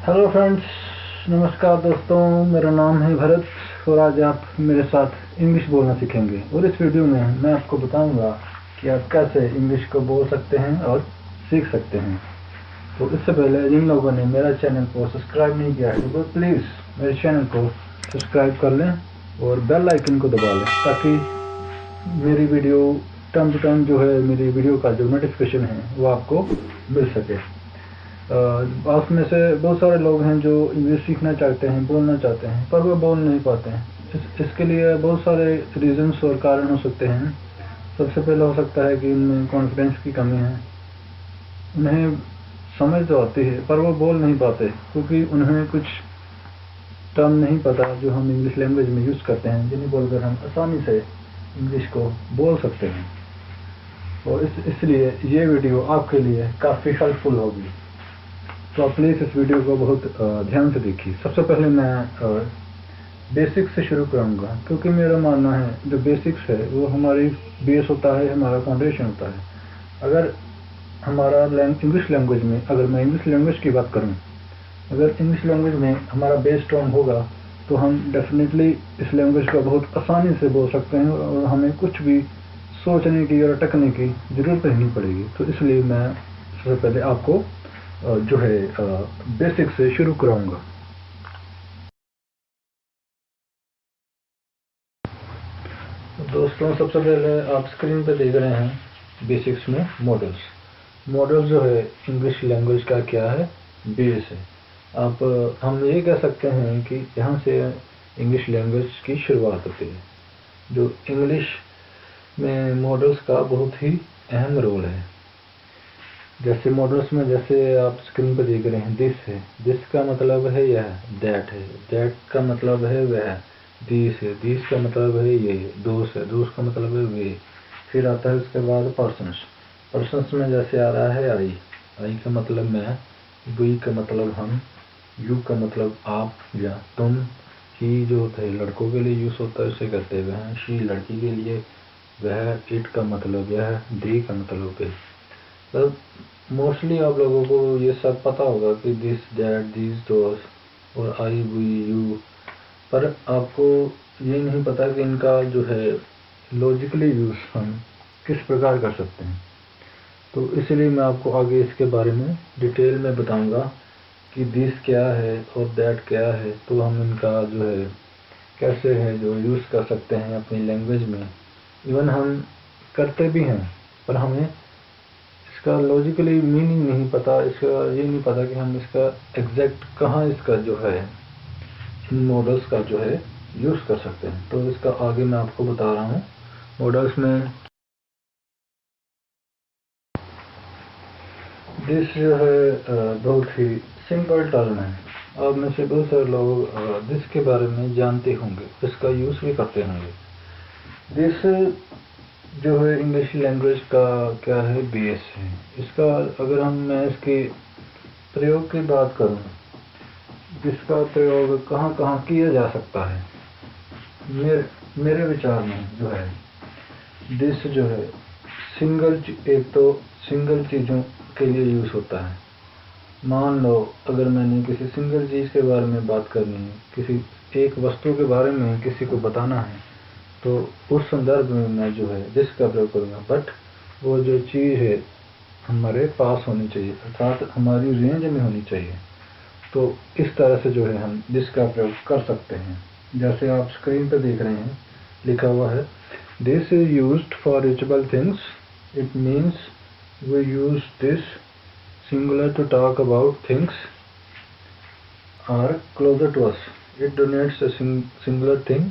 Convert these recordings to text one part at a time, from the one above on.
Hello friends, नमस्कार दोस्तों। मेरा नाम है भरत और आज आप मेरे साथ इंग्लिश बोलना सीखेंगे। और इस वीडियो में मैं आपको बताऊंगा कि आप कैसे इंग्लिश को बोल सकते हैं और सीख सकते हैं। तो इससे पहले जिन लोगों ने मेरा चैनल को सब्सक्राइब नहीं किया है तो प्लीज़ मेरे चैनल को सब्सक्राइब कर लें और बेल आइकन को दबा लें ताकि मेरी वीडियो टाइम टू टाइम जो है मेरी वीडियो का जो नोटिफिकेशन है वो आपको मिल सके। आप में से बहुत सारे लोग हैं जो इंग्लिश सीखना चाहते हैं, बोलना चाहते हैं, पर वो बोल नहीं पाते हैं। इसके लिए बहुत सारे रीजंस और कारण हो सकते हैं। सबसे पहले हो सकता है कि उनमें कॉन्फिडेंस की कमी है। उन्हें समझ तो आती है पर वो बोल नहीं पाते क्योंकि उन्हें कुछ टर्म नहीं पता जो हम इंग्लिश लैंग्वेज में यूज़ करते हैं, जिन्हें बोलकर हम आसानी से इंग्लिश को बोल सकते हैं। और इसलिए ये वीडियो आपके लिए काफ़ी हेल्पफुल होगी। तो आप प्लीज़ इस वीडियो को बहुत ध्यान से देखिए। सबसे पहले मैं बेसिक्स से शुरू करूँगा क्योंकि मेरा मानना है जो बेसिक्स है वो हमारी बेस होता है, हमारा फाउंडेशन होता है। अगर हमारा इंग्लिश लैंग्वेज में, अगर मैं इंग्लिश लैंग्वेज की बात करूँ, अगर इंग्लिश लैंग्वेज में हमारा बेस स्ट्रॉन्ग होगा तो हम डेफिनेटली इस लैंग्वेज को बहुत आसानी से बोल सकते हैं और हमें कुछ भी सोचने की और अटकने की ज़रूरत नहीं पड़ेगी। तो इसलिए मैं सबसे पहले आपको जो है बेसिक से शुरू कराऊंगा। दोस्तों, सबसे पहले आप स्क्रीन पर देख रहे हैं बेसिक्स में मॉडल्स। मॉडल जो है इंग्लिश लैंग्वेज का क्या है, बेस है। आप हम ये कह सकते हैं कि यहाँ से इंग्लिश लैंग्वेज की शुरुआत होती है। जो इंग्लिश में मॉडल्स का बहुत ही अहम रोल है। जैसे मॉडल्स में, जैसे आप स्क्रीन पर देख रहे हैं, दिस है, दिस का मतलब है यह, दैट है, दैट का मतलब है वह, दिस है, दिस का मतलब है ये, दोस है, दोस का मतलब है वे। फिर आता है उसके बाद पर्सन्स। पर्सन्स में जैसे आ रहा है आई, आई का मतलब मैं, वी का मतलब हम, यू का मतलब आप या तुम, ही जो होता है लड़कों के लिए यूज़ होता है, उसे कहते हैं वह, शी लड़की के लिए, वह, इट का मतलब यह, दे का मतलब वे। तो मोस्टली आप लोगों को ये सब पता होगा कि दिस, दैट, दीज, दोस और आई, वी, यू, पर आपको ये नहीं पता कि इनका जो है लॉजिकली यूज़ हम किस प्रकार कर सकते हैं। तो इसलिए मैं आपको आगे इसके बारे में डिटेल में बताऊंगा कि दिस क्या है और दैट क्या है। तो हम इनका जो है कैसे है जो यूज़ कर सकते हैं अपनी लैंग्वेज में। इवन हम करते भी हैं पर हमें इसका लॉजिकली मीनिंग नहीं पता, इसका ये नहीं पता कि हम इसका एग्जैक्ट कहाँ इसका जो है इन मॉडल्स का जो है यूज़ कर सकते हैं। तो इसका आगे मैं आपको बता रहा हूँ। मॉडल्स में दिस जो है बहुत ही सिंपल टर्म है। आप में से बहुत सारे लोग दिस के बारे में जानते होंगे, इसका यूज़ भी करते होंगे। दिस जो है इंग्लिश लैंग्वेज का क्या है, बेस है इसका। अगर मैं इसके प्रयोग की बात करूँ, जिसका प्रयोग कहाँ कहाँ किया जा सकता है, मेरे विचार में जो है दिस जो है एक तो सिंगल चीज़ों के लिए यूज़ होता है। मान लो अगर मैंने किसी सिंगल चीज़ के बारे में बात करनी है, किसी एक वस्तु के बारे में किसी को बताना है, तो उस संदर्भ में मैं जो है दिस का प्रयोग करूँगा। बट वो जो चीज़ है हमारे पास होनी चाहिए, अर्थात हमारी रेंज में होनी चाहिए। तो इस तरह से जो है हम दिस का प्रयोग कर सकते हैं। जैसे आप स्क्रीन पर देख रहे हैं, लिखा हुआ है this is used for reachable things. It means we use this singular to talk about things are closer to us. It denotes a singular thing.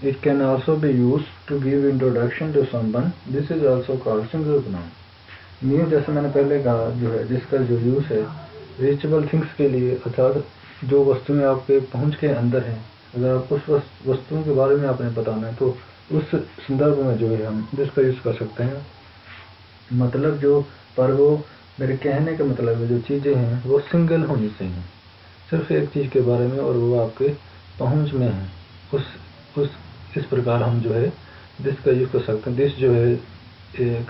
It can also be used to give introduction to someone. This is also called singular pronoun. Means जैसे मैंने पहले कहा जो है जिसका जो use है reachable things के लिए, अर्थात जो वस्तुएं आपके पहुंच के अंदर हैं, अगर आप उस वस्तुओं के बारे में आपने बताना है तो उस संदर्भ में जो है हम जिसका यूज़ कर सकते हैं। मतलब जो, पर वो मेरे कहने का मतलब है जो चीज़ें हैं वो सिंगल होनी चाहिए, सिर्फ एक चीज़ के बारे में, और वो आपके पहुंच में है। उस इस प्रकार हम जो है दिस का यूज़ कर सकते हैं। दिस जो है एक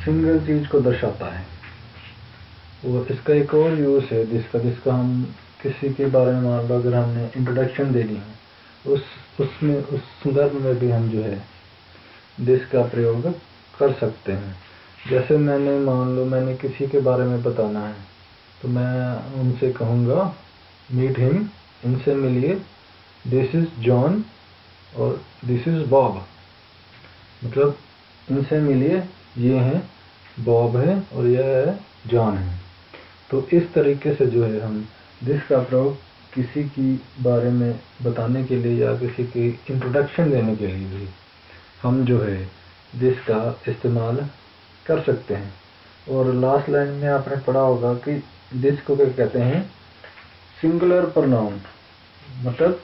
सिंगल चीज़ को दर्शाता है। और इसका एक और यूज़ है जिसका हम किसी के बारे में मान लो अगर हमने इंट्रोडक्शन देनी है उसमें उस संदर्भ में भी हम जो है दिस का प्रयोग कर सकते हैं। जैसे मान लो मैंने किसी के बारे में बताना है तो मैं उनसे कहूँगा मीट हिम, इनसे मिलिए, दिस इज़ जॉन और दिस इज़ बॉब। मतलब इनसे मिलिए, ये हैं बॉब है और यह है जॉन है। तो इस तरीके से जो है हम दिस का प्रयोग किसी की बारे में बताने के लिए या किसी की इंट्रोडक्शन देने के लिए भी हम जो है दिस का इस्तेमाल कर सकते हैं। और लास्ट लाइन में आपने पढ़ा होगा कि दिस को क्या कहते हैं, सिंगुलर प्रोनाउन। मतलब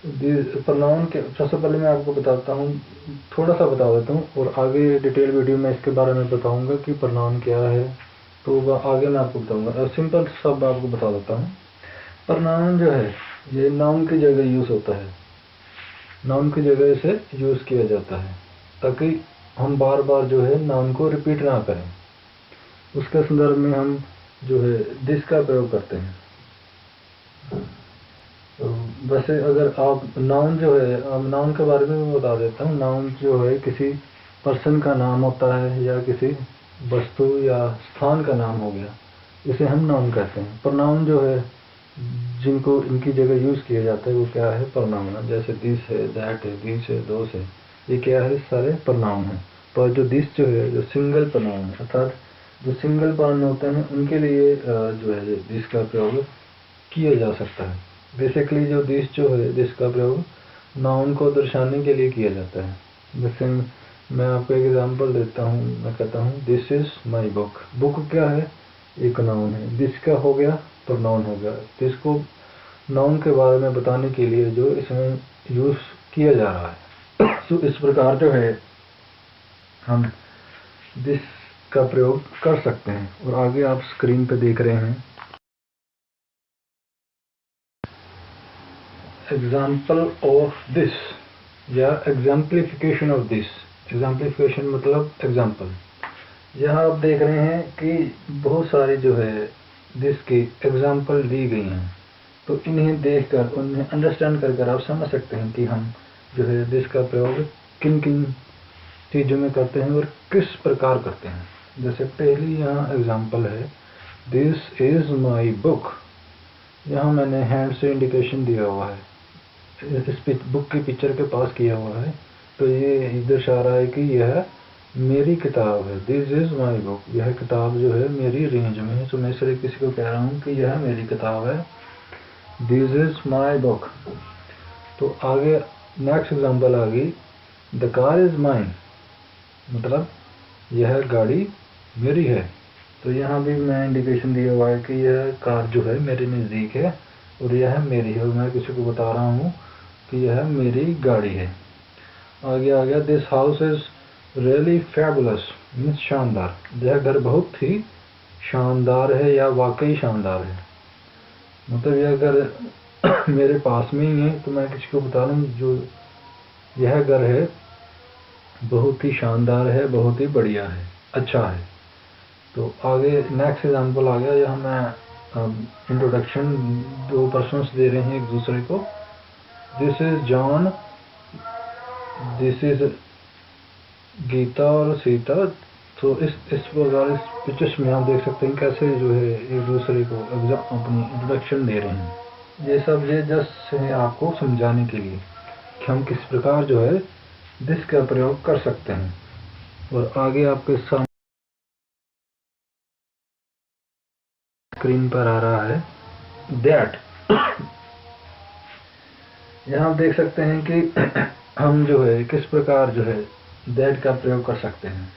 प्रोनाउन के सबसे पहले मैं आपको बताता हूँ, थोड़ा सा बता देता हूँ और आगे डिटेल वीडियो में इसके बारे में बताऊँगा कि प्रोनाउन क्या है, तो आगे मैं आपको बताऊँगा। सिंपल सब आपको बता देता हूँ। प्रोनाउन जो है ये नाउन की जगह यूज़ होता है, नाउन की जगह इसे यूज़ किया जाता है ताकि हम बार बार जो है नाउन को रिपीट ना करें। उसके संदर्भ में हम जो है दिस का प्रयोग करते हैं। तो वैसे अगर आप नाउन जो है, नाउन के बारे में मैं बता देता हूँ। नाउन जो है किसी पर्सन का नाम होता है या किसी वस्तु या स्थान का नाम हो गया, इसे हम नाउन कहते हैं। प्रोनाउन जो है जिनको इनकी जगह यूज़ किया जाता है वो क्या है, प्रोनाउन। जैसे दिस है, दैट है, दिस है, दोस है, ये क्या है, सारे प्रोनाउन हैं। पर जो दिस जो है जो सिंगल प्रोनाउन है, अर्थात जो सिंगल प्रोनाउन होते हैं उनके लिए जो है दिस का प्रयोग किया जा सकता है। बेसिकली जो दिस जो है दिस का प्रयोग नाउन को दर्शाने के लिए किया जाता है। जैसे मैं आपको एक एग्जांपल देता हूँ, मैं कहता हूँ this is my book. Book क्या है, एक नाउन है। दिस का हो गया प्रोनाउन हो गया। दिस को नाउन के बारे में बताने के लिए जो इसमें यूज़ किया जा रहा है। तो इस प्रकार जो है हम दिस का प्रयोग कर सकते हैं। और आगे आप स्क्रीन पे देख रहे हैं एग्जाम्पल ऑफ दिस या एग्जाम्पलिफिकेशन ऑफ दिस। एग्जाम्पलिफिकेशन मतलब एग्जाम्पल। यहाँ आप देख रहे हैं कि बहुत सारी जो है दिस की एग्जाम्पल दी गई हैं। तो इन्हें देखकर उन्हें अंडरस्टैंड कर आप समझ सकते हैं कि हम जो है दिस का प्रयोग किन किन चीज़ों में करते हैं और किस प्रकार करते हैं। जैसे पहली यहाँ एग्जाम्पल है, दिस इज़ माई बुक। यहाँ मैंने हैंड से इंडिकेशन दिया हुआ है, इस बुक की पिक्चर के पास किया हुआ है, तो ये दर्शा रहा है कि यह मेरी किताब है। दिस इज़ माई बुक, यह किताब जो है मेरी रेंज में है। तो मैं सिर्फ किसी को कह रहा हूँ कि यह मेरी किताब है, दिस इज़ माई बुक। तो आगे नेक्स्ट एग्जांपल आ गई, द कार इज़ माइन। मतलब यह गाड़ी मेरी है। तो यहाँ भी मैं इंडिकेशन दिया हुआ है कि यह कार जो है मेरे नज़दीक है और यह मेरी है और मैं किसी को बता रहा हूँ कि यह मेरी गाड़ी है। आगे आ गया, this house is really fabulous, means शानदार। यह घर बहुत ही शानदार है या वाकई शानदार है। मतलब यह घर मेरे पास में ही है, तो मैं किसी को बता रहा हूँ जो यह घर है बहुत ही शानदार है, बहुत ही बढ़िया है, अच्छा है। तो आगे नेक्स्ट एग्जांपल आ गया। यहाँ मैं इंट्रोडक्शन दो पर्सन्स दे रहे हैं एक दूसरे को। This is John, this is Geeta और सीता। तो इस प्रकार इस पिक्चर्स में आप देख सकते हैं कैसे जो है एक दूसरे को अपनी इंट्रोडक्शन दे रहे हैं। ये सब ये जस्ट है आपको समझाने के लिए कि हम किस प्रकार जो है दिस का प्रयोग कर सकते हैं। और आगे आपके सामने स्क्रीन पर आ रहा है दैट। यहाँ आप देख सकते हैं कि हम जो है किस प्रकार जो है दैट का प्रयोग कर सकते हैं।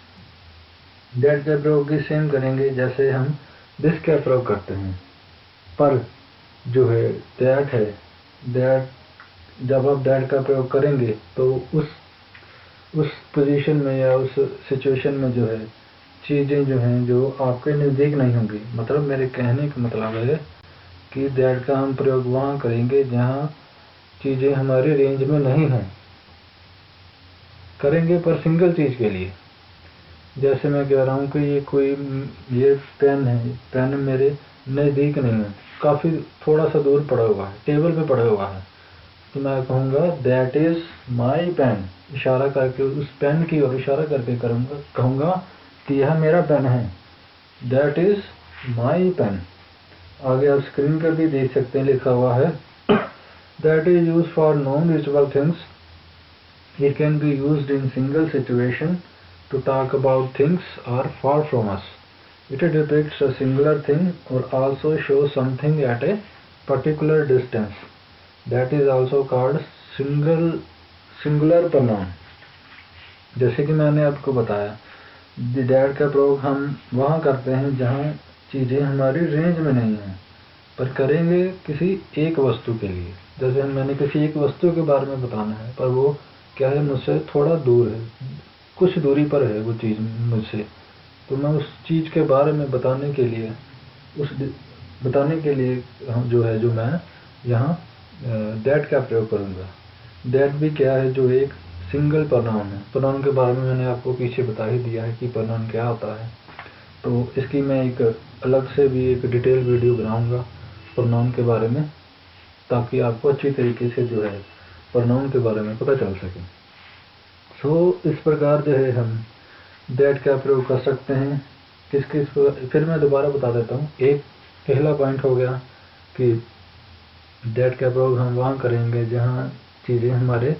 दैट का प्रयोग भी सेम करेंगे जैसे हम दिस का प्रयोग करते हैं, पर जो है दैट है, दैट जब आप दैट का प्रयोग करेंगे तो उस पोजीशन में या उस सिचुएशन में जो है चीज़ें जो हैं जो आपके नज़दीक नहीं होंगी। मतलब मेरे कहने का मतलब है कि दैट का हम प्रयोग वहाँ करेंगे जहाँ चीज़ें हमारी रेंज में नहीं हैं, करेंगे पर सिंगल चीज़ के लिए। जैसे मैं कह रहा हूँ कि ये पेन है, पेन मेरे नज़दीक नहीं है, काफ़ी थोड़ा सा दूर पड़ा हुआ है, टेबल पे पड़ा हुआ है, तो मैं कहूँगा दैट इज़ माई पेन, इशारा करके उस पेन की ओर इशारा करके कहूँगा कि यह मेरा पेन है, दैट इज़ माई पेन। आगे आप स्क्रीन पर भी देख सकते हैं, लिखा हुआ है that is use for non ritual things, it can be used in single situation to talk about things are far from us. It depicts a singular thing or also shows something at a particular distance. That is also called singular pronoun. जैसे कि मैंने आपको बताया, that का प्रयोग हम वहाँ करते हैं जहाँ चीज़ें हमारी रेंज में नहीं हैं, पर करेंगे किसी एक वस्तु के लिए। जैसे मैंने किसी एक वस्तु के बारे में बताना है, पर वो क्या है, मुझसे थोड़ा दूर है, कुछ दूरी पर है वो चीज़ मुझसे, तो मैं उस चीज़ के बारे में बताने के लिए जो मैं यहाँ दैट का प्रयोग करूँगा। दैट भी क्या है, जो एक सिंगल प्रोनाउन है। प्रोनाउन के बारे में मैंने आपको पीछे बता ही दिया है कि प्रोनाउन क्या होता है, तो इसकी मैं एक अलग से भी एक डिटेल वीडियो बनाऊँगा प्रोनाउन के बारे में, ताकि आपको अच्छी तरीके से जो है प्रोनाउन के बारे में पता चल सके। इस प्रकार जो है हम दैट का प्रयोग कर सकते हैं। फिर मैं दोबारा बता देता हूँ। एक पहला पॉइंट हो गया कि दैट का प्रयोग हम वहाँ करेंगे जहाँ चीज़ें हमारे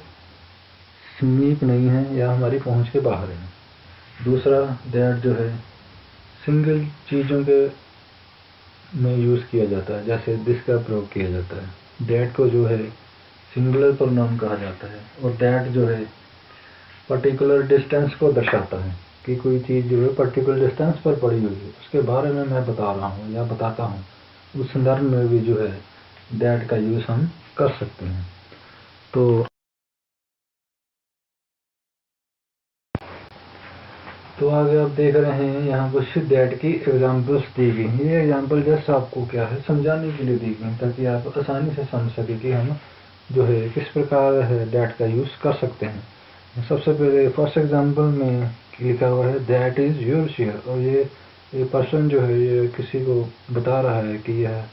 समीप नहीं हैं या हमारी पहुँच के बाहर हैं। दूसरा, दैट जो है सिंगल चीज़ों के में यूज़ किया जाता है, जैसे दिस का प्रयोग किया जाता है। दैट को जो है सिंगुलर प्रोनाउन कहा जाता है, और दैट जो है पर्टिकुलर डिस्टेंस को दर्शाता है कि कोई चीज़ जो है पर्टिकुलर डिस्टेंस पर पड़ी हुई है, उसके बारे में मैं बता रहा हूँ या बताता हूँ। उस संदर्भ में भी जो है दैट का यूज़ हम कर सकते हैं। तो आगे आप देख रहे हैं यहाँ कुछ दैट की एग्जांपल्स दी गई। ये एग्जांपल जस्ट आपको क्या है, समझाने के लिए दी गई, ताकि आप आसानी से समझ सके कि हम जो है किस प्रकार है दैट का यूज़ कर सकते हैं। सबसे पहले फर्स्ट एग्जांपल में लिखा हुआ है दैट इज़ योर चेयर, और ये पर्सन जो है ये किसी को बता रहा है कि यह,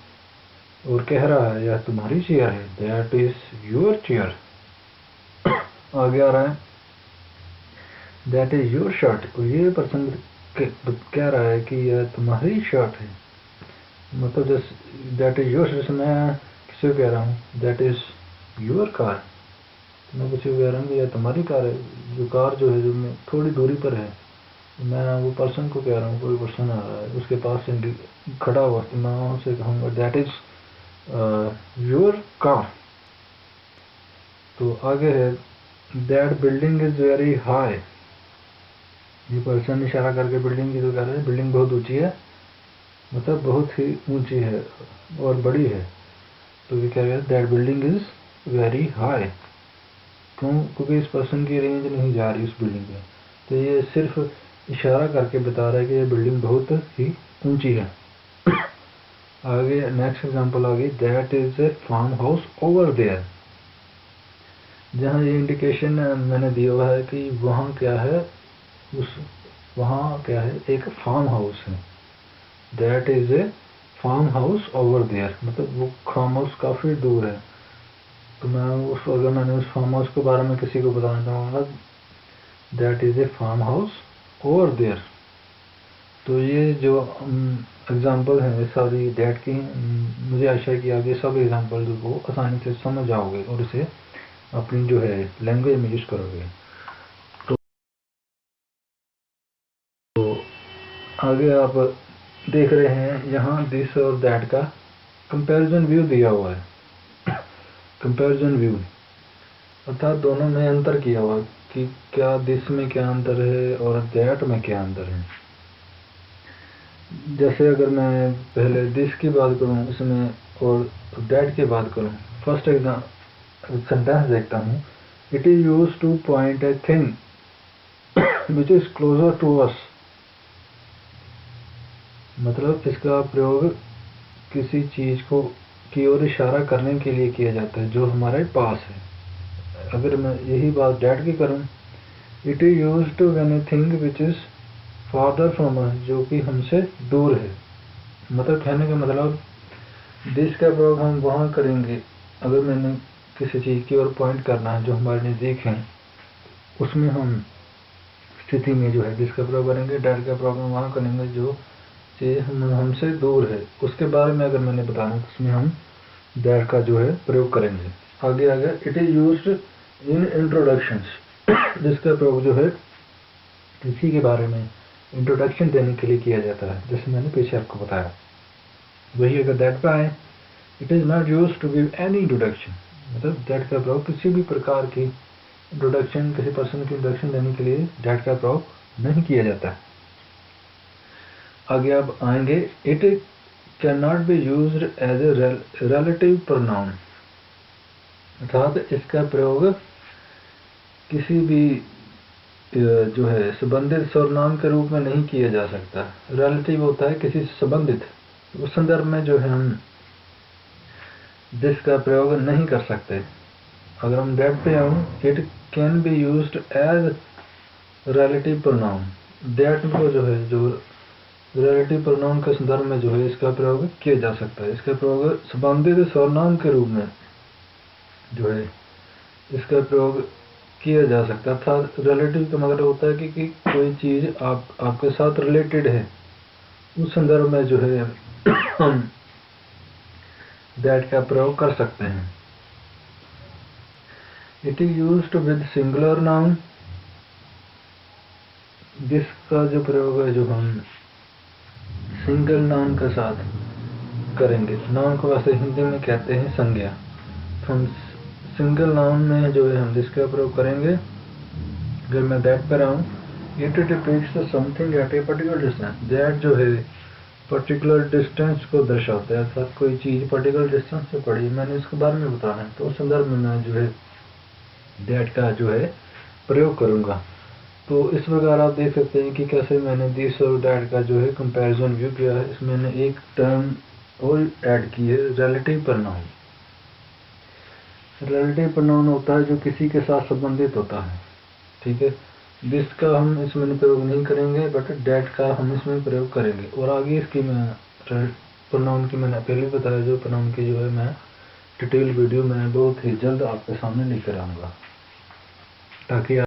और कह रहा है यह तुम्हारी चेयर है, दैट इज़ योर चेयर। आगे आ रहा है दैट इज़ योर शर्ट, और ये पर्सन कह रहा है कि यह तुम्हारी शर्ट है। मतलब जैसे दैट इज़ योर, जैसे मैं किसी को कह रहा हूँ दैट इज़ योर कार, मैं किसी को कह रहा हूँ कि यह तुम्हारी कार है। जो कार जो है, जो थोड़ी दूरी पर है, मैं वो पर्सन को कह रहा हूँ, कोई पर्सन आ रहा है उसके पास से खड़ा हुआ, तो मैं उनसे कहूँगा दैट इज़ योर कार। तो आगे है that building is very high, ये पर्सन इशारा करके बिल्डिंग की तो कह रहे हैं बिल्डिंग बहुत ऊंची है, मतलब बहुत ही ऊंची है और बड़ी है। तो ये कह रहे हैं that building is very high, क्यों? क्योंकि इस पर्सन की रेंज नहीं जा रही उस बिल्डिंग पे, तो ये सिर्फ इशारा करके बता रहा है कि ये बिल्डिंग बहुत ही ऊंची है। आगे नेक्स्ट एग्जांपल आ गई that is a farm house over there, जहाँ ये इंडिकेशन मैंने दिया हुआ है कि वहाँ क्या है, वहाँ क्या है, एक फार्म हाउस है। That is a farm house over there, मतलब वो फार्म हाउस काफ़ी दूर है। तो अगर मैंने उस फार्म हाउस के बारे में किसी को बताना चाहूँगा that is a farm house over there. तो ये जो एग्जांपल हैं सारी दैट की, मुझे आशा है कि आप ये सब एग्जांपल को आसानी से समझ जाओगे और इसे अपनी जो है लैंग्वेज में यूज़ करोगे। तो आगे आप देख रहे हैं यहाँ दिस और दैट का कंपैरिजन व्यू दिया हुआ है। कंपैरिजन व्यू अर्थात दोनों में अंतर किया हुआ कि क्या दिस में क्या अंतर है और दैट में क्या अंतर है। जैसे अगर मैं पहले दिस की बात करूँ इसमें और दैट की बात करूँ, फर्स्ट सेंटेंस देखता हूँ, it is use to point a thing which is closer to us, मतलब इसका प्रयोग किसी चीज़ को की ओर इशारा करने के लिए किया जाता है जो हमारे पास है। अगर मैं यही बात दैट की करूँ, it is use to when a thing which is farther from us, जो कि हमसे दूर है। मतलब कहने का मतलब दिस का प्रयोग हम वहाँ करेंगे अगर मैंने किसी चीज़ की ओर पॉइंट करना है जो हमारे नज़दीक है, उसमें हम स्थिति में जो है दिस का प्रयोग करेंगे। डैट का प्रयोग हम वहाँ करेंगे जो चीज़ हमसे दूर है, उसके बारे में अगर मैंने बताना है तो उसमें हम दैट का जो है प्रयोग करेंगे। आगे आगे it is used in introductions, जिसका प्रयोग जो है किसी के बारे में इंट्रोडक्शन देने के लिए किया जाता है, जैसे मैंने पीछे आपको बताया। वही अगर दैट पे आए, it is not use to give any introduction, मतलब दैट का प्रयोग किसी भी प्रकार की इंट्रोडक्शन, किसी पर्सन की इंट्रोडक्शन देने के लिए दैट का प्रयोग नहीं किया जाता है। आगे आप आएंगे, it can not be used as a relative pronoun, अर्थात इसका प्रयोग किसी भी जो है संबंधित सर्वनाम के रूप में नहीं किया जा सकता। रिलेटिव होता है किसी से संबंधित, उस संदर्भ में जो है हम दिस का प्रयोग नहीं कर सकते। अगर हम दैट पे आऊँ, it can be used as relative pronoun, that को जो है जो रिलेटिव प्रोनाउन के संदर्भ में जो है इसका प्रयोग किया जा सकता है। इसका प्रयोग संबंधित सर्वनाम के रूप में जो है इसका प्रयोग किया जा सकता है। अर्थात रिलेटिव का मतलब होता है कि कोई चीज़ आपके साथ रिलेटेड है, उस संदर्भ में जो है हम दैट का प्रयोग कर सकते हैं। It is used with singular noun, this का जो प्रयोग है जो हम सिंगल नाउन के साथ करेंगे। नाउन को वैसे हिंदी में कहते हैं संज्ञा, तो हम सिंगल नाउन में जो है हम दिस का प्रयोग करेंगे। अगर मैं दैट पर आऊँ, it depicts something at a particular distance, that जो है पर्टिकुलर डिस्टेंस को दर्शाता है, अर्थात कोई चीज़ पर्टिकुलर डिस्टेंस से पड़ी, मैंने इसके बारे में बताना है, तो उस संदर्भ में मैं जो है दैट का जो है प्रयोग करूँगा। तो इस प्रकार आप देख सकते हैं कि कैसे मैंने दिस और दैट का जो है कंपैरिजन व्यू किया है। इसमें मैंने एक टर्म और ऐड की है, रिलेटिव प्रोनाउन। रिलेटिव प्रोनाउन होता है जो किसी के साथ संबंधित होता है, ठीक है। दिस का हम इसमें प्रयोग नहीं करेंगे, बट डैट का हम इसमें प्रयोग करेंगे। और आगे इसकी मैं प्रोनाउन की मैंने पहले बताया, जो प्रोनाउन की जो है मैं डिटेल वीडियो मैं बहुत ही जल्द आपके सामने लेकर आऊँगा, ताकि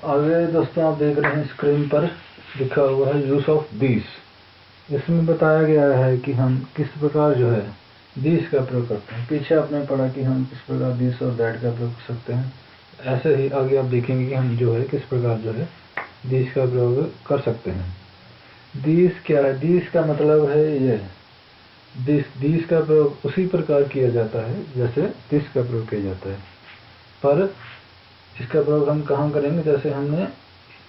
आगे दोस्तों आप देख रहे हैं स्क्रीन पर लिखा हुआ है यूज ऑफ दिस। इसमें बताया गया है कि हम किस प्रकार जो है दिस का प्रयोग करते हैं। पीछे आपने पढ़ा कि हम किस प्रकार दिस और दैट का प्रयोग कर सकते हैं, ऐसे ही आगे आप देखेंगे कि हम जो है किस प्रकार जो है दिस का प्रयोग कर सकते हैं। दिस क्या है? दिस का मतलब है ये, दिस का प्रयोग उसी प्रकार किया जाता है जैसे दिस का प्रयोग किया जाता है, पर इसका प्रयोग हम कहाँ करेंगे? जैसे हमने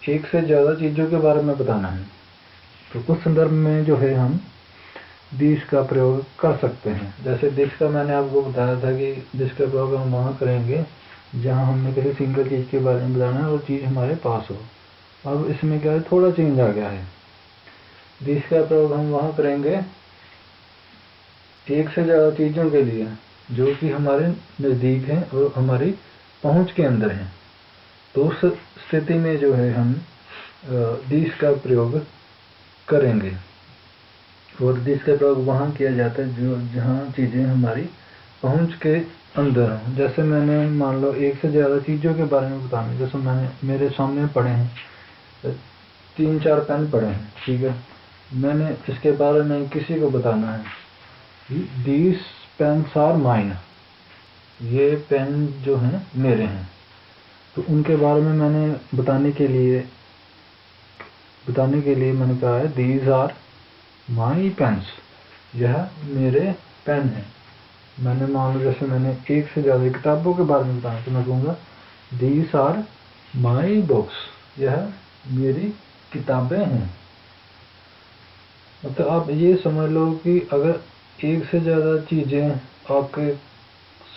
एक से ज़्यादा चीज़ों के बारे में बताना है, तो उस संदर्भ में जो है हम दिस का प्रयोग कर सकते हैं। जैसे दिस का मैंने आपको बताया था कि दिस का प्रयोग हम वहाँ करेंगे जहाँ हमने किसी सिंगल चीज़ के बारे में बताना है और चीज़ हमारे पास हो। अब इसमें क्या है, थोड़ा चेंज आ गया है। दिस का प्रयोग हम वहाँ करेंगे एक से ज़्यादा चीज़ों के लिए जो कि हमारे नज़दीक हैं और हमारी पहुँच के अंदर हैं। तो उस स्थिति में जो है हम दिस का प्रयोग करेंगे। और दिस का प्रयोग वहाँ किया जाता है जो जहाँ चीज़ें हमारी पहुँच के अंदर हों। जैसे मैंने मान लो एक से ज़्यादा चीज़ों के बारे में बताना, जैसे मैंने मेरे सामने पढ़े हैं 3-4 पेन पड़े हैं, ठीक है। मैंने इसके बारे में किसी को बताना है, दीज पेन्स आर माइन, ये पेन जो हैं मेरे हैं। तो उनके बारे में मैंने बताने के लिए मैंने कहा है दीज आर माई पेन्स, यह मेरे पेन हैं। मैंने मान लो जैसे मैंने एक से ज़्यादा किताबों के बारे में बताना, तो मैं कहूँगा दीज आर माई बुक्स, यह मेरी किताबें हैं। मतलब आप ये समझ लो कि अगर एक से ज़्यादा चीज़ें आपके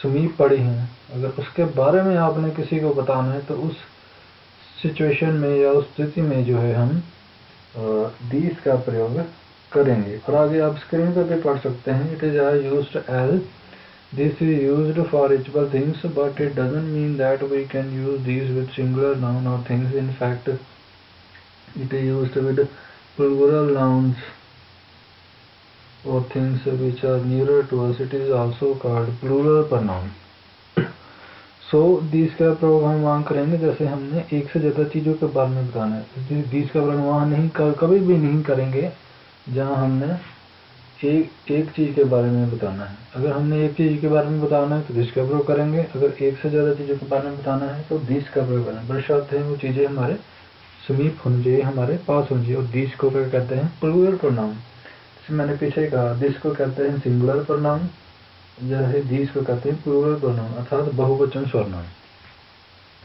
समीप पड़ी हैं, अगर उसके बारे में आपने किसी को बताना है, तो उस सिचुएशन में या उस स्थिति में जो है हम दीज का प्रयोग करेंगे। और आगे आप स्क्रीन पर भी पढ़ सकते हैं, it is used as, this is used for ritual things, but it doesn't mean that we can use these with singular noun और things. In fact It is used with plural nouns or things which are nearer to us. It is also called plural pronoun. This का प्रयोग हम वहाँ करेंगे जैसे हमने एक से ज़्यादा चीज़ों के बारे में बताना है। दिस का प्रयोग वहाँ नहीं कभी भी नहीं करेंगे जहाँ हमने एक चीज़ के बारे में बताना है। अगर हमने एक चीज़ के बारे में बताना है तो दिस का प्रयोग करेंगे। अगर एक से ज़्यादा चीज़ों के बारे में बताना है तो दिस का प्रयोग करेंगे। बशर्ते है वो चीज़ें हमारे समीप होनी चाहिए, हमारे पास होनी चाहिए। और दिस को क्या कहते हैं? Plural pronoun. जैसे मैंने पीछे कहा, दिस को कहते हैं सिंगुलर प्रोनाउन, जैसे दिस को कहते हैं प्लूरल प्रोनाउन अर्थात बहुवचन सर्वनाम।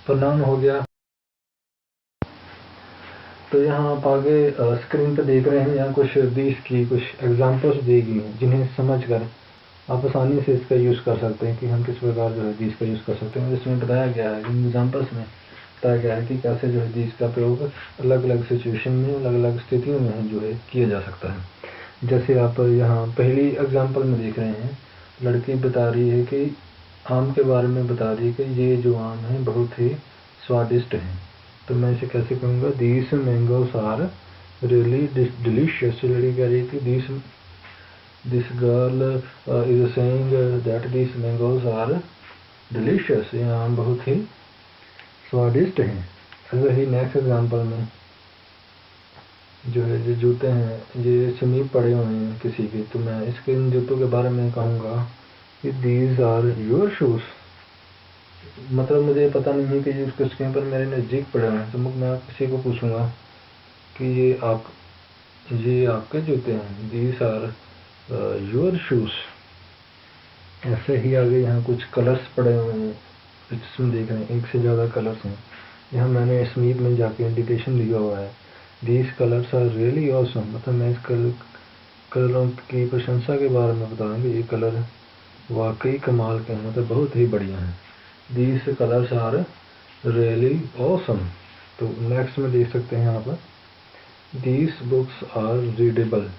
प्रोनाउन हो गया। तो यहाँ आप आगे स्क्रीन पर देख रहे हैं, यहाँ कुछ दिस की कुछ एग्जांपल्स दी गई हैं जिन्हें समझकर आप आसानी से इसका यूज़ कर सकते हैं कि हम किस प्रकार जो है दिस का यूज़ कर सकते हैं। इसमें बताया गया है, इन एग्जांपल्स में बताया गया है कि कैसे जो है दिस का प्रयोग अलग अलग सिचुएशन में, अलग अलग स्थितियों में जो है किया जा सकता है। जैसे आप यहाँ पहली एग्जांपल में देख रहे हैं, लड़की बता रही है कि आम के बारे में बता रही है कि ये जो आम है बहुत ही स्वादिष्ट है। तो मैं इसे कैसे कहूँगा? These mangoes are really delicious. लड़की कह रही है कि this girl is saying that this mangoes are delicious. ये आम बहुत ही स्वादिष्ट हैं। ऐसे ही नेक्स्ट एग्जांपल में जो है जो जूते हैं ये समीप पड़े हुए हैं किसी के, तो मैं इसके इन जूतों के बारे में कहूँगा कि दीज आर योर शूज। मतलब मुझे पता नहीं है कि ये उसके स्क्रीन पर मेरे नज़दीक पड़े हुए हैं, तो मैं किसी को पूछूंगा कि ये आपके जूते हैं, दीज आर योर शूज। ऐसे ही आगे यहाँ कुछ कलर्स पड़े हुए हैं, इसमें देख रहे हैं एक से ज़्यादा कलर्स हैं। यहाँ मैंने समीप में जाके इंडिकेशन दिया हुआ है, these colours are really awesome. मतलब मैं इस कलरों की प्रशंसा के बारे में बताऊँ कि ये कलर वाकई कमाल के हैं, मतलब बहुत ही बढ़िया हैं। These colours are really awesome. तो नेक्स्ट में देख सकते हैं आप, दीज बुक्स आर रीडेबल।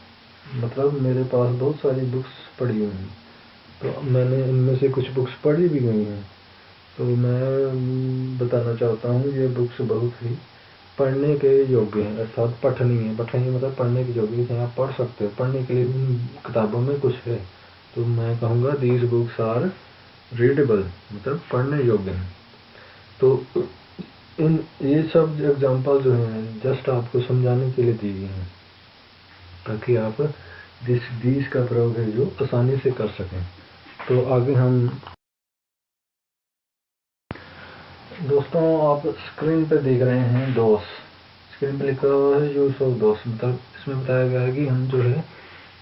मतलब मेरे पास बहुत सारी बुक्स पड़ी हुई हैं, तो मैंने इनमें से कुछ बुक्स पढ़ी भी गई हैं। तो मैं बताना चाहता हूँ ये बुक्स बहुत ही पढ़ने के योग्य हैं, अर्थात पठनीय है। पठनीय मतलब पढ़ने के योग्य, जिसे आप पढ़ सकते हो, पढ़ने के लिए उन किताबों में कुछ है। तो मैं कहूँगा दीज बुक्स आर रीडेबल, मतलब पढ़ने योग्य हैं। तो इन ये सब एग्जांपल जो हैं जस्ट आपको समझाने के लिए दी गई हैं, ताकि आप दीज का प्रयोग है जो आसानी से कर सकें। तो आगे हम दोस्तों, आप स्क्रीन पे देख रहे हैं दोस। स्क्रीन पे लिखा हुआ है यूज ऑफ दोस। मतलब इसमें बताया गया है कि हम जो है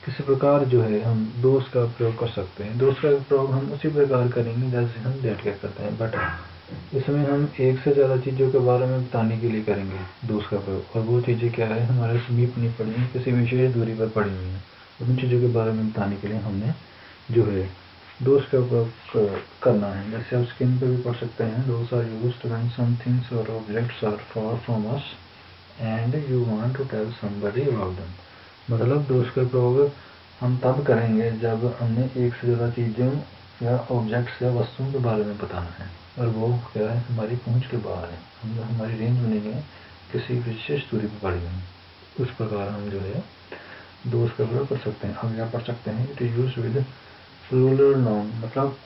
किसी प्रकार जो है हम दोस का प्रयोग कर सकते हैं। दोस का प्रयोग हम उसी प्रकार करेंगे जैसे हम दैट क्या करते हैं, बट इसमें हम एक से ज़्यादा चीज़ों के बारे में बताने के लिए करेंगे दोस का प्रयोग। और वो चीज़ें क्या है, हमारे समीप नहीं पड़ी हैं, किसी विशेष दूरी पर पड़ी हुई हैं। उन चीज़ों के बारे में बताने के लिए हमने जो है दोष का उपयोग करना है। जैसे आप स्क्रीन पे भी पढ़ सकते हैं, those are used when some things और objects are far from us and you want to tell somebody about them. मतलब दोष का प्रयोग हम तब करेंगे जब हमने एक से ज़्यादा चीज़ों या ऑब्जेक्ट्स या वस्तुओं के बारे में बताना है और वो क्या है, हमारी पहुंच के बाहर है, हम हमारी रेंज में नहीं है, किसी विशेष दूरी पर पड़ी हुई। उस प्रकार हम जो है दोष का प्रयोग कर सकते हैं। हम यहाँ पढ़ सकते हैं, it is used with plural noun. मतलब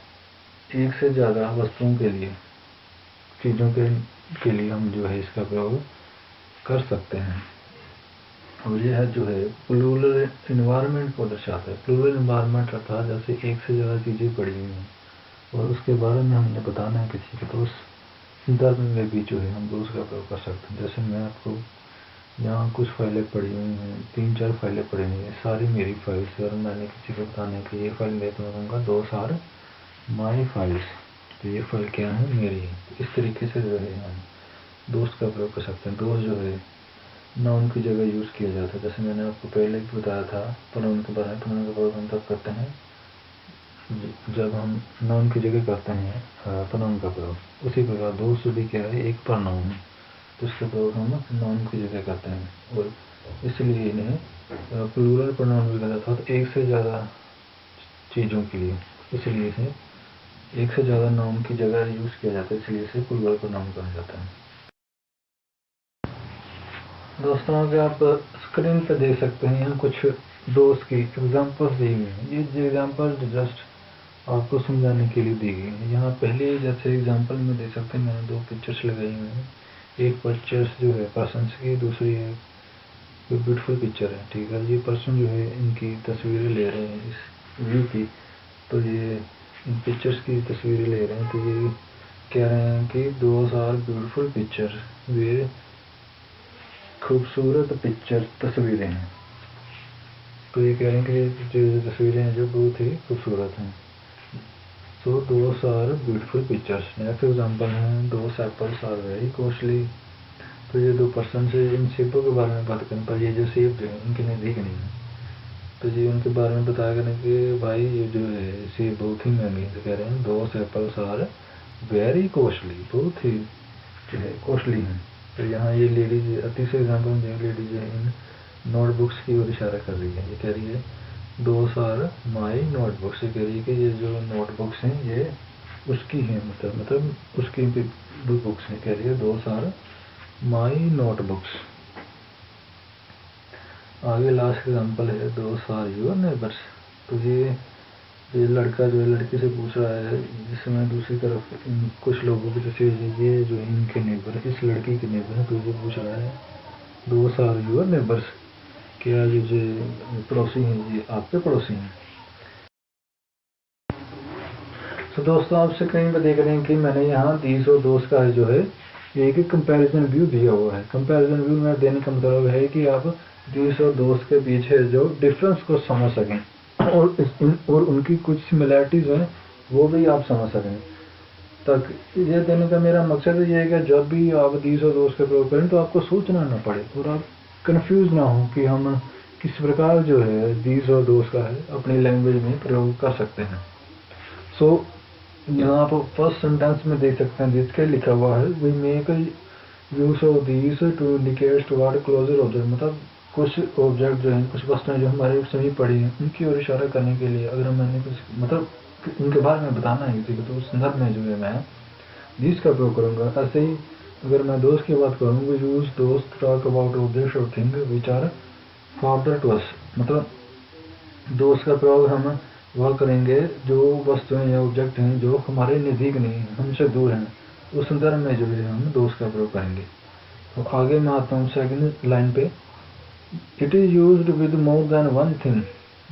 एक से ज़्यादा वस्तुओं के लिए, चीज़ों के लिए हम जो है इसका प्रयोग कर सकते हैं। और यह जो है प्लूरल इन्वायरमेंट को दर्शाता है। प्लूरल इन्वायरमेंट अर्थात जैसे एक से ज़्यादा चीज़ें पड़ी हुई हैं और उसके बारे में हमने बताना है किसी को, तो उस संदर्भ में भी जो है हम उसका प्रयोग कर सकते हैं। जैसे मैं आपको यहाँ कुछ फाइलें पड़ी हुई हैं, 3-4 फाइलें पड़ी हुई हैं, सारी मेरी फाइल्स है और मैंने किसी को बताना है कि ये फाइल मैं तो कहूँगा दोस आर माई फाइल्स। तो ये फाइल क्या है, मेरी है। तो इस तरीके से जो है हम दोस्त का प्रयोग कर सकते हैं। दोस्त जो है नाउन की जगह यूज़ किया जाता है। जैसे मैंने आपको पहले भी बताया था प्रोनाउन के बारे में। प्रोनाउन का प्रयोग हम तब करते हैं जब हम नाउन की जगह करते हैं प्रोनाउन का प्रयोग। उसी प्रकार दोस्त भी क्या है, एक प्रोनाउन है, तो इसका प्रयोग हम नाउन की जगह करते हैं और इसलिए इन्हें प्लूरल प्रोनाउन भी कहा जाता है। तो एक से ज़्यादा चीज़ों के लिए, इसलिए इसे एक से ज़्यादा नाउन की जगह यूज़ किया जाता है, इसलिए इसे प्लूरल प्रोनाउन कहा जाता है। दोस्तों अगर आप स्क्रीन पे देख सकते हैं यहाँ कुछ दोस्त की एग्जांपल्स दी हुई हैं। ये एग्जांपल जस्ट आपको समझाने के लिए दी गई है। यहाँ पहले जैसे एग्जांपल में देख सकते हैं मैंने 2 पिक्चर्स लगाई हुई हैं। एक पिक्चर्स जो है पर्सन्स की, दूसरी है कोई ब्यूटीफुल पिक्चर है, ठीक है। ये पर्सन जो है इनकी तस्वीरें ले रहे हैं इस व्यू की, तो ये इन पिक्चर्स की तस्वीरें ले रहे हैं। तो ये कह रहे हैं कि दोज आर ब्यूटीफुल पिक्चर, वे खूबसूरत पिक्चर तस्वीरें हैं। तो ये कह रहे हैं कि जो तस्वीरें हैं जो बहुत ही खूबसूरत हैं। So those are beautiful pictures. Next example है those apples are very costly. तो ये 2 पर्सन से इन सेबों के बारे में बात करें, पर ये जो सेब जो है इनके नज़दीक नहीं है, तो ये उनके बारे में बताया करें कि भाई ये जो है सेब बहुत ही महंगे हैं। तो कह रहे हैं those apples are very costly, बहुत ही जो है कॉस्टली हैं। तो यहाँ ये लेडीज तीसरे एग्जाम्पल में लेडीज इन नोटबुक्स की ओर इशारा कर रही है। ये कह रही है दोज आर माई नोटबुक्स। ये कह रही है कि ये जो नोटबुक्स हैं ये उसकी हैं, मतलब उसकी बुक्स हैं। कह रही है दोज आर माई नोटबुक्स। आगे लास्ट एग्जाम्पल है दोज आर योर नेबर्स। तो ये लड़का जो है लड़की से पूछ रहा है, जिसमें दूसरी तरफ कुछ लोगों की तस्वीर है, ये जो है इनके नेबर है, इस लड़की के नेबर है। तो ये पूछ रहा है दोज आर योर नेबर्स, क्या ये जो पड़ोसी हैं ये आपके पड़ोसी हैं। तो दोस्तों आपसे कहीं पर देख रहे हैं कि मैंने यहाँ दीज और दोस्त का जो है एक कंपैरिजन व्यू दिया हुआ है। कंपैरिजन व्यू में देने का मतलब है कि आप दीज और दोस्त के पीछे जो डिफरेंस को समझ सकें और उनकी कुछ सिमिलैरिटीज हैं वो भी आप समझ सकें। तक ये देने का मेरा मकसद ये है कि जब भी आप दीज और दोस्त का प्रयोग करें तो आपको सोचना ना पड़े और आप कंफ्यूज ना हो कि हम किस प्रकार जो है दीज और दोस्त का है अपनी लैंग्वेज में प्रयोग कर सकते हैं। सो यहाँ आप फर्स्ट सेंटेंस में देख सकते हैं जिसके लिखा हुआ है we make use of these to indicate toward closer object. मतलब कुछ ऑब्जेक्ट जो हैं, कुछ वस्तुएं जो हमारे समीप पड़ी हैं उनकी ओर इशारा करने के लिए अगर मैंने कुछ मतलब उनके बारे में बताना है किसी को, तो उस संदर्भ में जो है मैं दीज का प्रयोग करूँगा। ऐसे ही अगर मैं दोस्त की बात करूँ we use those talk about object और thing which are farther to us. मतलब दोस्त का प्रयोग हम वह करेंगे जो वस्तुएं या ऑब्जेक्ट हैं जो हमारे नज़दीक नहीं हैं, हमसे दूर हैं, उस संदर्भ में जो है हम दोस्त का प्रयोग करेंगे। तो आगे मैं आता हूँ सेकंड लाइन पे, it is used with more than one thing.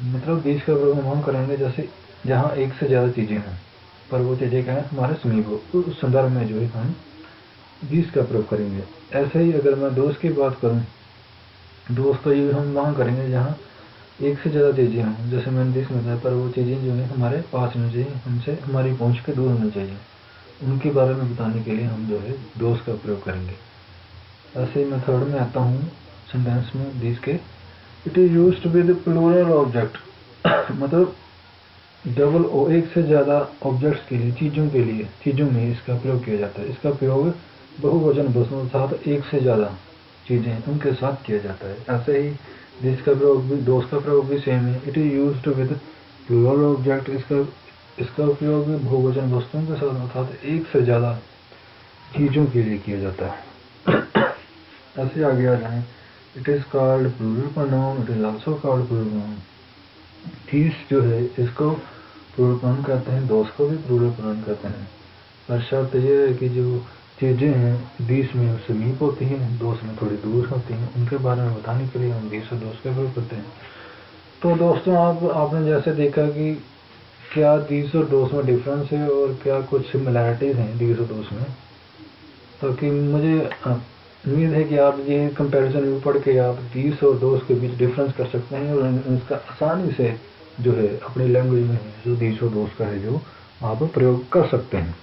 मतलब दीज का प्रयोग हम करेंगे जैसे जहाँ एक से ज़्यादा चीज़ें हैं पर वो चीज़ें क्या है हमारे समीप हो, तो उस संदर्भ में जो है हम दीज का प्रयोग करेंगे। ऐसे ही अगर मैं दोस्त की बात करूँ, दोस्त का यूज हम वहाँ करेंगे जहाँ एक से ज़्यादा चीज़ें हों, जैसे मैंने दिस में बताया, पर वो चीज़ें जो है हमारे पास होनी चाहिए, हमसे हमारी पहुँच के दूर होनी चाहिए। उनके बारे में बताने के लिए हम जो है दोस्त का प्रयोग करेंगे। ऐसे ही मैं थर्ड में आता हूँ सेंटेंस में दिस के, it is used with plural object. मतलब डबल और एक से ज़्यादा ऑब्जेक्ट्स के लिए, चीज़ों में इसका प्रयोग किया जाता है। इसका प्रयोग बहुवचन वस्तुओं के साथ एक से ज़्यादा चीज़ें उनके साथ किया जाता है। ऐसे ही दिस का प्रयोग भी, दोस्त का प्रयोग भी सेम है, it is used with plural object. इसका उपयोग भी बहुवचन वस्तुओं के साथ अर्थात एक से ज़्यादा चीज़ों के लिए किया जाता है। ऐसे आगे आ जाएं, it is called plural pronoun, it is also called plural pronoun. These जो है इसको प्लूरल प्रोनाउन कहते हैं, दोस्त को भी प्लूरल प्रोनाउन कहते हैं। पर शर्त यह है कि जो चीज़ें हैं दीस में समीप होती हैं, दोस्त में थोड़ी दूर होती हैं, उनके बारे में बताने के लिए हम दीस और दोस्त का प्रयोग करते हैं। तो दोस्तों आपने जैसे देखा कि क्या दीस और दोस्त में डिफरेंस है और क्या कुछ सिमिलैरिटीज़ हैं दीस और दोस्त में। ताकि मुझे उम्मीद है कि आप ये कंपैरिजन व्यू पढ़ के आप दीस और दोस्त के बीच डिफरेंस कर सकते हैं और इसका आसानी से जो है अपनी लैंग्वेज में जो दीस और दोस्त का है जो आप प्रयोग कर सकते हैं।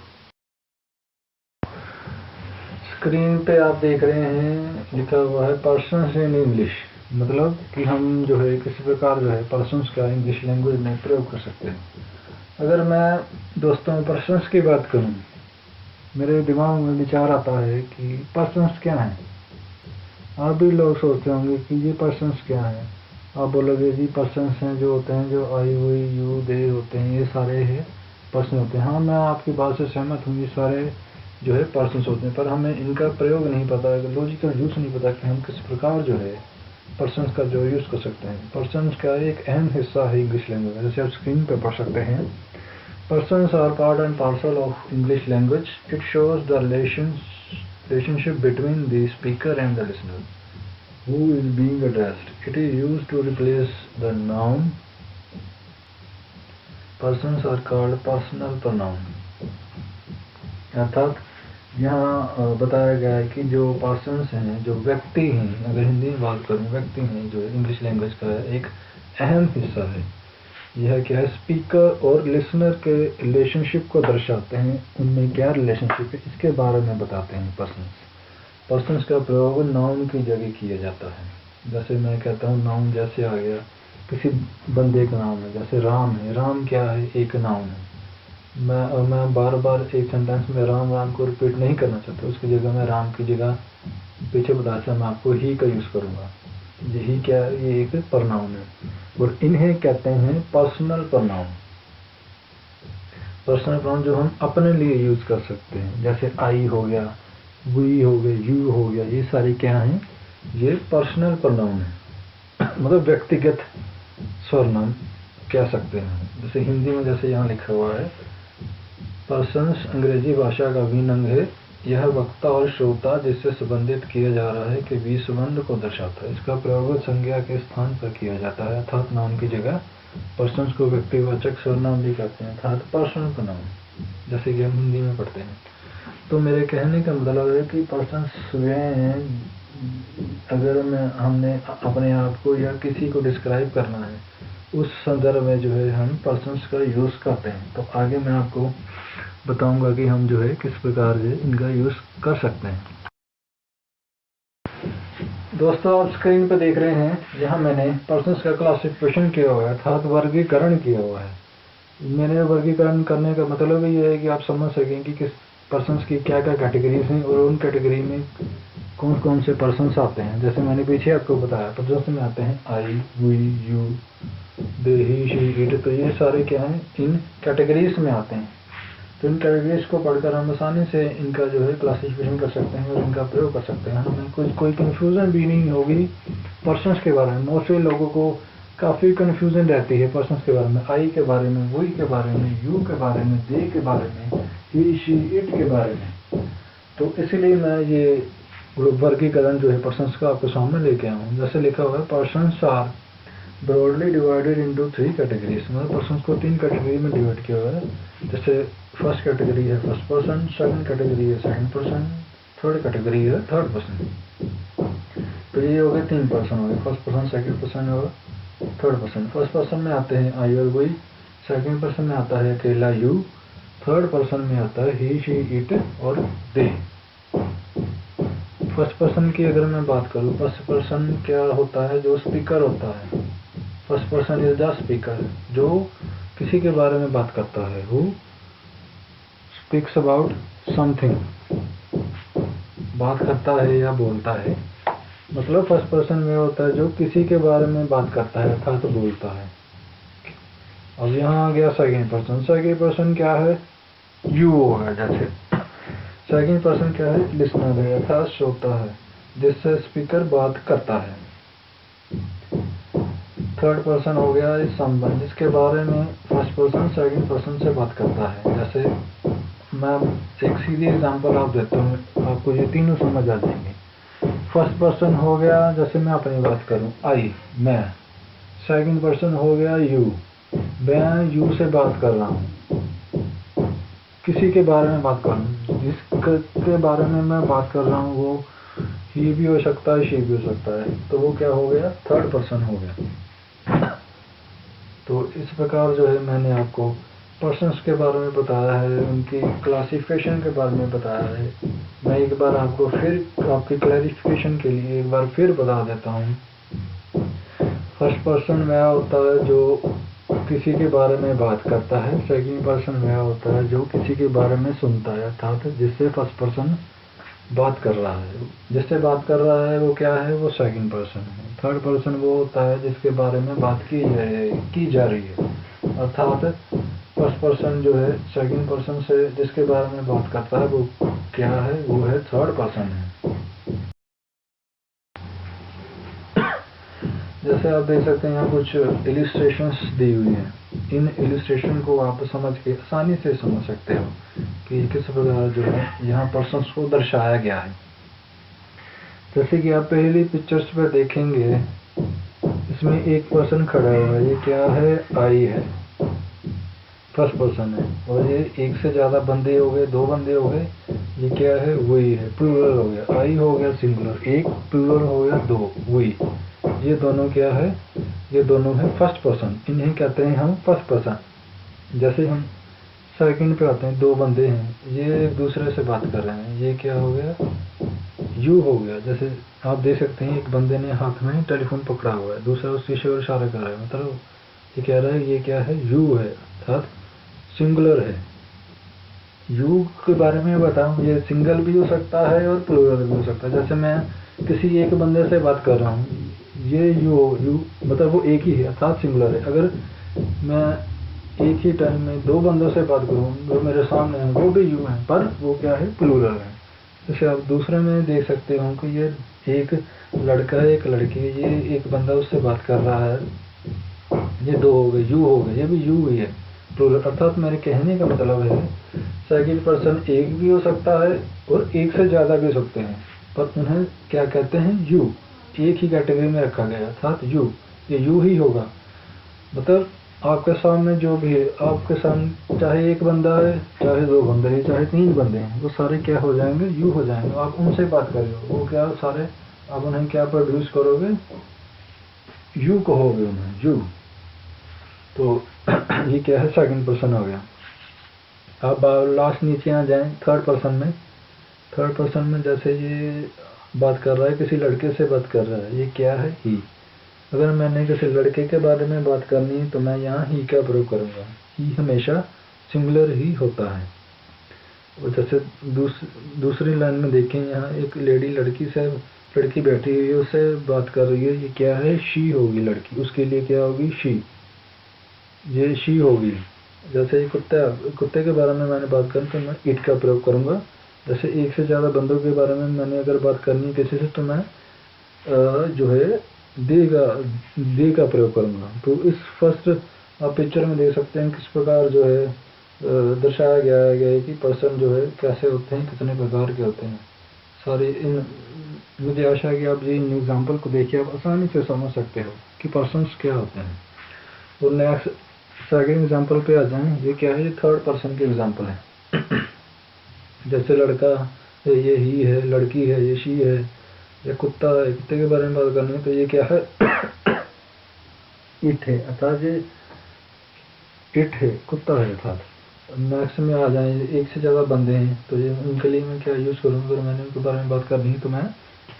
स्क्रीन पे आप देख रहे हैं लिखा हुआ है पर्सन्स इन इंग्लिश। मतलब कि हम जो है किसी प्रकार जो है पर्सन्स का इंग्लिश लैंग्वेज में प्रयोग कर सकते हैं। अगर मैं दोस्तों पर्सन्स की बात करूं, मेरे दिमाग में विचार आता है कि पर्सन्स क्या हैं। आप भी लोग सोचते होंगे कि ये पर्सन्स क्या हैं। आप बोलोगे जी पर्सन्स हैं जो होते हैं, जो आई हुई यू दे होते हैं, ये सारे है पर्सन होते हैं। हाँ मैं आपकी बात से सहमत हूँ, ये सारे जो है पर्सन्स होते हैं, पर हमें इनका प्रयोग नहीं पता, लॉजिकल यूज़ नहीं पता कि हम किस प्रकार जो है पर्सन्स का जो यूज़ कर सकते हैं। पर्सन्स का एक अहम हिस्सा है इंग्लिश लैंग्वेज, जैसे आप स्क्रीन पर पढ़ सकते हैं। Persons are part and parcel of English language. It shows the relationship between the speaker and the listener who is being addressed. It is used to replace the noun. Persons are called personal pronoun. अर्थात यहाँ बताया गया है कि जो persons हैं, जो व्यक्ति हैं, अगर हिंदी में बात करूँ, व्यक्ति हैं जो इंग्लिश लैंग्वेज का एक अहम हिस्सा है। यह क्या है, स्पीकर और लिसनर के रिलेशनशिप को दर्शाते हैं। उनमें क्या रिलेशनशिप है इसके बारे में बताते हैं पर्सन्स। पर्सन्स का प्रयोग नाउन की जगह किया जाता है। जैसे मैं कहता हूँ नाउन, जैसे आ गया किसी बंदे का नाम है, जैसे राम है। राम क्या है, एक नाउन है। मैं बार बार एक सेंटेंस में राम राम को रिपीट नहीं करना चाहता, उसकी जगह मैं राम की जगह पीछे बताया मैं आपको ही का यूज़ करूँगा। यही क्या है, ये एक प्रनाउन है और इन्हें कहते हैं पर्सनल प्रनाउन। पर्सनल प्रनाउन जो हम अपने लिए यूज़ कर सकते हैं, जैसे आई हो गया, वी हो गया, यू हो गया, ये सारे क्या हैं, ये पर्सनल प्रनाउन है। मतलब व्यक्तिगत सर्वनाम कह सकते हैं। जैसे हिंदी में जैसे यहाँ लिखा हुआ है, पर्सन्स अंग्रेजी भाषा का अभिन्न अंग है। यह वक्ता और श्रोता जिससे संबंधित किया जा रहा है कि बीच संबंध को दर्शाता है। इसका प्रयोग संज्ञा के स्थान पर किया जाता है, अर्थात नाउन की जगह पर्सन्स को व्यक्तिवाचक सर्वनाम भी कहते हैं, अर्थात पर्सनल प्रनाउन, जैसे कि हम हिंदी में पढ़ते हैं। तो मेरे कहने का मतलब है कि पर्सन्स वे हैं, अगर हमने अपने आप को या किसी को डिस्क्राइब करना है, उस संदर्भ में जो है हम पर्सन्स का यूज़ करते हैं। तो आगे मैं आपको बताऊंगा कि हम जो है किस प्रकार से इनका यूज़ कर सकते हैं। दोस्तों, आप स्क्रीन पर देख रहे हैं, यहाँ मैंने पर्सन्स का क्लासिफिकेशन किया हुआ है, अर्थात वर्गीकरण किया हुआ है। मैंने वर्गीकरण करने का मतलब ये है कि आप समझ सकें कि किस पर्सन्स की क्या क्या कैटेगरीज हैं और उन कैटेगरी में कौन कौन से पर्सन्स आते हैं। जैसे मैंने पीछे आपको बताया, पर्सन्स में आते हैं I, we, you, they, he, she, it. तो ये सारे क्या हैं, इन कैटेगरीज में आते हैं। तो इन कैटेगरीज को पढ़कर हम आसानी से इनका जो है क्लासिफिकेशन कर सकते हैं और इनका प्रयोग कर सकते हैं। हमें कोई कन्फ्यूज़न भी नहीं होगी पर्सन्स के बारे में। मोस्टली लोगों को काफ़ी कन्फ्यूज़न रहती है पर्सन्स के बारे में, आई के बारे में, वी के बारे में, यू के बारे में, दे के बारे में, ही, शी, इट के बारे में। तो इसीलिए मैं ये वर्गीकरण जो है पर्सन्स का आपके सामने लेके आया हूँ। जैसे लिखा हुआ है, persons are broadly divided into 3 categories. मतलब पर्सन्स को 3 कैटेगरी में डिवाइड किया हुआ है। जैसे फर्स्ट कैटेगरी है फर्स्ट पर्सन, सेकंड कैटेगरी है सेकंड पर्सन, थर्ड कैटेगरी है थर्ड पर्सन। तो ये हो गए 3 पर्सन हो गए, फर्स्ट पर्सन, सेकंड पर्सन और थर्ड पर्सन। फर्स्ट पर्सन में आते हैं आई और वी, सेकंड पर्सन में आता है अकेला यू, थर्ड पर्सन में आता है ही, शी, इट और दे। फर्स्ट पर्सन की अगर मैं बात करूँ, फर्स्ट पर्सन क्या होता है, जो स्पीकर होता है। First person is the speaker, जो किसी के बारे में बात करता है, हु स्पीक्स अबाउट समथिंग, बात करता है या बोलता है। मतलब फर्स्ट पर्सन में होता है जो किसी के बारे में बात करता है, अर्थात तो बोलता है। अब यहाँ आ गया सेकंड पर्सन। सेकंड पर्सन क्या है, यू होगा। जैसे सेकंड पर्सन क्या है, लिसनर है, अर्थात श्रोता है, जिससे स्पीकर बात करता है। थर्ड पर्सन हो गया इस संबंध, जिसके बारे में फर्स्ट पर्सन सेकंड पर्सन से बात करता है। जैसे मैं एक सीधी एग्जांपल आप देता हूँ, आपको ये तीनों समझ आ जाएंगे। फर्स्ट पर्सन हो गया, जैसे मैं अपनी बात करूँ, आई, मैं। सेकंड पर्सन हो गया यू, मैं यू से बात कर रहा हूँ, किसी के बारे में बात कर रहा हूँ। जिसके बारे में मैं बात कर रहा हूँ वो ही भी हो सकता है, शी भी हो सकता है। तो वो क्या हो गया, थर्ड पर्सन हो गया। तो इस प्रकार जो है मैंने आपको पर्सन्स के बारे में बताया है, उनकी क्लासिफिकेशन के बारे में बताया है। मैं एक बार आपको फिर आपकी क्लैरिफिकेशन के लिए एक बार फिर बता देता हूँ। फर्स्ट पर्सन वह होता है जो किसी के बारे में बात करता है। सेकंड पर्सन वह होता है जो किसी के बारे में सुनता है, अर्थात जिससे फर्स्ट पर्सन बात कर रहा है। जिससे बात कर रहा है वो क्या है, वो सेकंड पर्सन है। थर्ड पर्सन वो होता है जिसके बारे में बात की जा रही है, अर्थात फर्स्ट पर्सन जो है सेकंड पर्सन से जिसके बारे में बात करता है वो क्या है, वो है थर्ड पर्सन है। जैसे आप देख सकते हैं यहाँ कुछ इलिस्ट्रेशंस दी हुई हैं। इन इलिस्ट्रेशन को आप समझ के आसानी से समझ सकते हो कि किस प्रकार जो है यहाँ पर्सन्स को दर्शाया गया है। जैसे कि आप पहली पिक्चर्स पे देखेंगे, इसमें एक पर्सन खड़ा हुआ है, ये क्या है, आई है, फर्स्ट पर्सन है। और ये एक से ज़्यादा बंदे हो गए, 2 बंदे हो गए, ये क्या है, वही है, प्लूरल हो गया। आई हो गया सिंगुलर, एक, प्लूरल हो गया 2, वही। ये दोनों क्या है, ये दोनों है फर्स्ट पर्सन, इन्हें कहते हैं हम फर्स्ट पर्सन। जैसे हम सेकंड पे आते हैं, 2 बंदे हैं, ये एक दूसरे से बात कर रहे हैं, ये क्या हो गया, यू हो गया। जैसे आप देख सकते हैं एक बंदे ने हाथ में टेलीफोन पकड़ा हुआ है, दूसरा उस शीशे और इशारा कर रहा है, मतलब ये कह रहा है ये क्या है, यू है, अर्थात सिंगुलर है। यू के बारे में बताऊं, ये सिंगल भी हो सकता है और प्लूरल भी हो सकता है। जैसे मैं किसी एक बंदे से बात कर रहा हूँ, ये यू मतलब वो एक ही है, अर्थात सिंगुलर है। अगर मैं एक ही टाइम में 2 बंदों से बात करूँ, जो मेरे सामने हैं वो भी यू है, पर वो क्या है, प्लूरल है। जैसे आप दूसरे में देख सकते हो कि ये एक लड़का है, एक लड़की है, ये एक बंदा उससे बात कर रहा है, ये 2 हो गए, यू हो गए, ये भी यू ही है, प्लूरल। अर्थात मेरे कहने का मतलब है सेकंड पर्सन एक भी हो सकता है और एक से ज़्यादा भी हो सकते हैं, पर उन्हें क्या कहते हैं, यू, एक ही कैटेगरी में रखा गया, अर्थात यू, ये यू ही होगा। मतलब आपके सामने जो भी है, आपके सामने चाहे एक बंदा है, चाहे 2 बंदे हैं, चाहे 3 बंदे हैं, वो सारे क्या हो जाएंगे, यू हो जाएंगे। आप उनसे बात कर रहे हो, वो क्या सारे, आप उन्हें क्या प्रोड्यूस करोगे, यू कहोगे उन्हें, यू। तो ये क्या है, सेकंड पर्सन हो गया। अब लास्ट नीचे आ जाएं थर्ड पर्सन में। थर्ड पर्सन में जैसे ये बात कर रहा है, किसी लड़के से बात कर रहा है, ये क्या है, ही। अगर मैंने किसी लड़के के बारे में बात करनी है तो मैं यहाँ ही का प्रयोग करूँगा। ही हमेशा सिंगुलर ही होता है। और जैसे दूसरी लाइन में देखें, यहाँ एक लड़की बैठी हुई है, उससे बात कर रही है, ये क्या है, शी होगी लड़की, उसके लिए क्या होगी, शी, ये शी होगी। जैसे कुत्ते के बारे में मैंने बात करी तो मैं इट का प्रयोग करूँगा। जैसे एक से ज़्यादा बंदों के बारे में मैंने अगर बात करनी है किसी से, तो मैं जो है दे का प्रयोग करूँगा। तो इस फर्स्ट आप पिक्चर में देख सकते हैं किस प्रकार जो है दर्शाया गया है कि पर्सन जो है कैसे होते हैं, कितने प्रकार के होते हैं सारे। मुझे आशा है कि आप ये इन एग्जाम्पल को देखिए, आप आसानी से समझ सकते हो कि पर्सन्स क्या होते हैं। और नेक्स्ट सेकेंड एग्जाम्पल पे आ जाएं, ये क्या है, ये थर्ड पर्सन के एग्जाम्पल है। जैसे लड़का है, ये ही है, लड़की है, ये शी है, या कुत्ता है, कुत्ते के बारे में बात करनी है तो ये क्या है, इट है, अर्थात ये इट है, कुत्ता है। अर्थात नेक्स्ट में आ जाए, एक से ज़्यादा बंदे हैं तो ये उनके लिए मैं क्या यूज़ करूँगा, अगर मैंने उनके बारे में बात करनी है तो मैं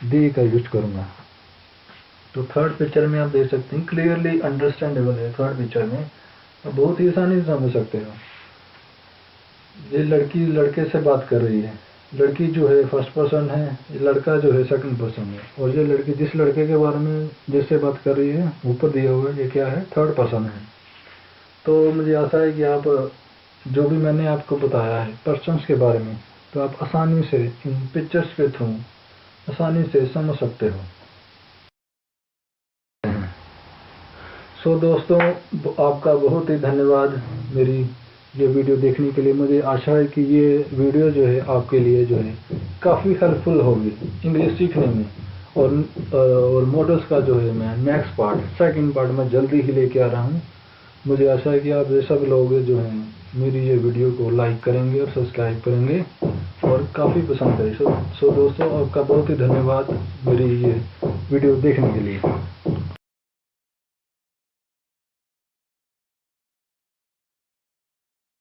दे का यूज करूँगा। तो थर्ड पिक्चर में आप देख सकते हैं क्लियरली अंडरस्टैंडेबल है। थर्ड पिक्चर में आप बहुत ही आसानी से समझ सकते हो। ये लड़की लड़के से बात कर रही है, लड़की जो है फर्स्ट पर्सन है, ये लड़का जो है सेकंड पर्सन है, और ये लड़की जिस लड़के के बारे में जिससे बात कर रही है ऊपर दिया हुआ है, ये क्या है, थर्ड पर्सन है। तो मुझे आशा है कि आप जो भी मैंने आपको बताया है पर्सन्स के बारे में, तो आप आसानी से इन पिक्चर्स के थ्रू आसानी से समझ सकते हो। सो दोस्तों, आपका बहुत ही धन्यवाद मेरी ये वीडियो देखने के लिए। मुझे आशा है कि ये वीडियो जो है आपके लिए जो है काफ़ी हेल्पफुल होगी इंग्लिश सीखने में। और मॉडल्स का जो है मैं नेक्स्ट पार्ट, सेकंड पार्ट में जल्दी ही लेके आ रहा हूँ। मुझे आशा है कि आप ये सब लोग जो हैं मेरी ये वीडियो को लाइक करेंगे और सब्सक्राइब करेंगे और काफ़ी पसंद करें। सो दोस्तों, आपका बहुत ही धन्यवाद मेरी ये वीडियो देखने के लिए।